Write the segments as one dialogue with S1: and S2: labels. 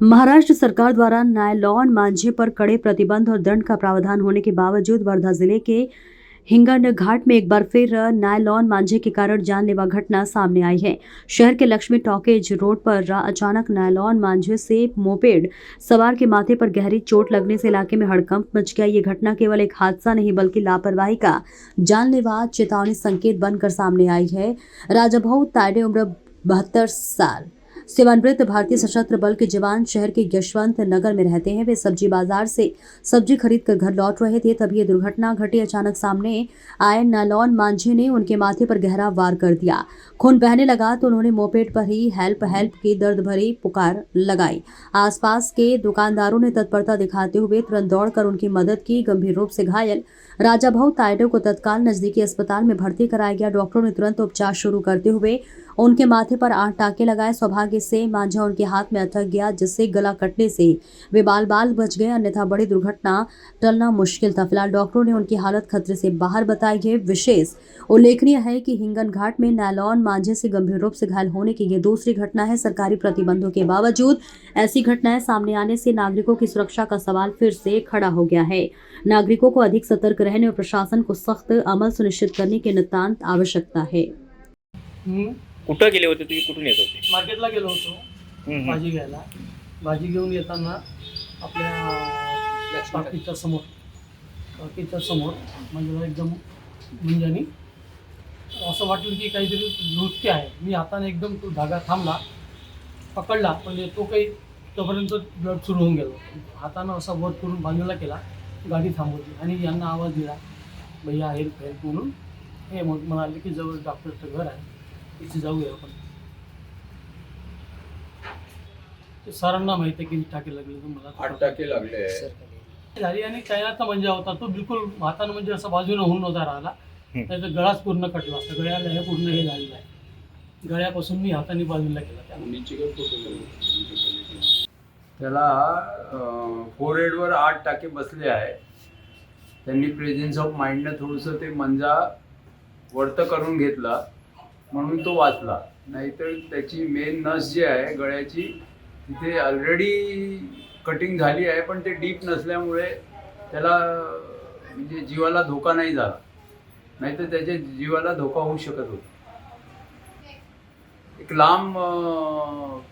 S1: महाराष्ट्र सरकार द्वारा नायलॉन मांझे पर कड़े प्रतिबंध और दंड का प्रावधान होने के बावजूद वर्धा जिले के हिंगन घाट में एक बार फिर नायलॉन मांझे के कारण जानलेवा घटना सामने आई है। शहर के लक्ष्मी टॉकेज रोड पर अचानक नायलॉन मांझे से मोपेड सवार के माथे पर गहरी चोट लगने से इलाके में हड़कंप मच गया। ये घटना केवल एक हादसा नहीं बल्कि लापरवाही का जानलेवा चेतावनी संकेत बनकर सामने आई है। राजाभाऊ तायडे उम्र 72 साल सेवानिवृत्त भारतीय सशस्त्र बल के जवान शहर के यशवंत नगर में रहते हैं। वे सब्जी बाजार से सब्जी खरीद कर घर लौट रहे थे, तभी ये दुर्घटना घटी। अचानक सामने आए नायलॉन मांझे ने उनके माथे पर गहरा वार कर दिया। खून बहने लगा तो उन्होंने मोपेड पर ही हेल्प हेल्प की दर्द भरी पुकार लगाई। आसपास के दुकानदारों ने तत्परता दिखाते हुए तुरंत दौड़कर उनकी मदद की। गंभीर रूप से घायल राजाभाऊ तायडे को तत्काल नजदीकी अस्पताल में भर्ती कराया गया। डॉक्टरों ने तुरंत उपचार शुरू करते हुए उनके माथे पर 8 टाँके लगाए। सौभाग्य से मांझा उनके हाथ में अटक गया, जिससे गला कटने से वे बाल बच गए, अन्यथा बड़ी दुर्घटना टलना मुश्किल था। फिलहाल डॉक्टरों ने उनकी हालत खतरे से बाहर बताई है। विशेष उल्लेखनीय है कि हिंगन घाट में नायलॉन मांझे से गंभीर रूप से घायल होने की ये दूसरी घटना है। सरकारी प्रतिबंधों के बावजूद ऐसी घटनाएं सामने आने से नागरिकों की सुरक्षा का सवाल फिर से खड़ा हो गया है। नागरिकों को अधिक सतर्क रहने और प्रशासन को सख्त अमल सुनिश्चित करने की नितांत आवश्यकता है।
S2: कुठं गेले होते तुम्ही? कुठून येत होते?
S3: मार्केटला गेलो होतो भाजी घ्यायला. भाजी घेऊन येताना आपल्या टाकीच्या समोर म्हणजे एकदम मुंजानी असं वाटलं की काहीतरी नृत्य आहे. मी हाताने एकदम तो धागा थांबला, पकडला, म्हणजे तो काही तोपर्यंत ब्लड सुरू होऊन गेलो. हातानं असा वर करून बाजूला केला, गाडी थांबवली आणि यांना आवाज दिला, भैया हेल्प हेल्प म्हणून. हे मग म्हणाले की जवळ डॉक्टरचं घर आहे, तिथे जाऊया आपण. ते सरांना माहिती आहे की टाके लागले, तर मला
S4: 8 टाके लागले
S3: झाली. आणि चायनाचा मंजा होता तो बिलकुल हातानं म्हणजे असं बाजूने होऊन नव्हता राहिला, त्याचा गळाच पूर्ण कटला असता. गळ्याला हे पूर्ण हे झालेलं आहे. गळ्यापासून मी हाताने बाजूला केला
S4: त्याला फोरहेडवर 8 टाके बसले आहे. त्यांनी प्रेझेन्स ऑफ माइंडनं थोडंसं ते मंजा वर्त करून घेतला म्हणून तो वाचला. नाहीतर त्याची मेन नस जी आहे गळ्याची तिथे ऑलरेडी कटिंग झाली आहे, पण ते डीप नसल्यामुळे त्याला म्हणजे जीवाला धोका नाही झाला, नाहीतर त्याच्या जीवाला धोका होऊ शकत होता. एक लांब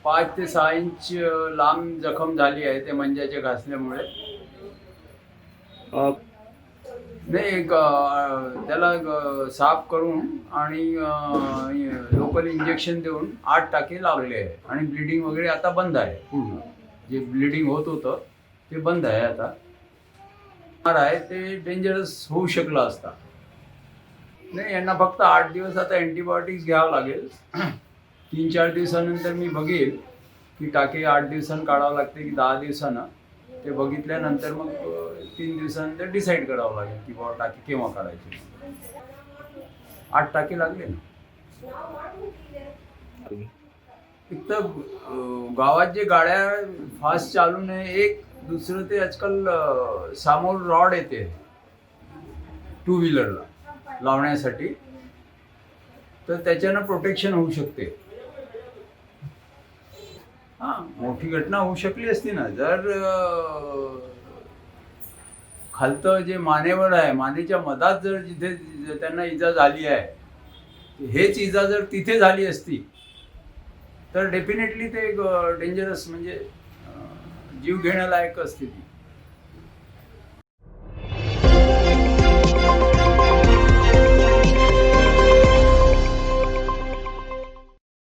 S4: 5 ते 6 इंच लांब जखम झाली आहे ते मंजाचे घासल्यामुळे. नाही त्याला साफ करून आणि लोकल इंजेक्शन देऊन 8 टाके लागले आहे आणि ब्लिडिंग वगैरे आता बंद आहे. पूर्ण जे ब्लिडिंग होत होतं ते बंद आहे आता. आहे ते डेंजरस होऊ शकलं असता. नाही, यांना फक्त 8 दिवस आता अँटीबायोटिक्स घ्यावं लागेल. 3-4 दिवसानंतर मी बघेल की टाके 8 दिवसांनी काढावं लागते की 10 दिवसानं. ते बघितल्यानंतर मग 3 दिवसानंतर डिसाईड करावं लागेल की बाबा टाके केव्हा काढायचे. 8 टाके लागले ना. एक तर गावात जे गाड्या फास्ट चालू नये, एक दुसरं ते आजकाल समोर रॉड येते 2 व्हीलरला लावण्यासाठी, तर त्याच्यानं प्रोटेक्शन होऊ शकते. हां, मोठी घटना होऊ शकली असती ना जर खालतं जे मानेवर आहे, मानेच्या मधात जर जिथे त्यांना इजा झाली आहे, हेच इजा जर तिथे झाली असती तर डेफिनेटली ते डेंजरस म्हणजे जीव घेण्यालायक असते ती.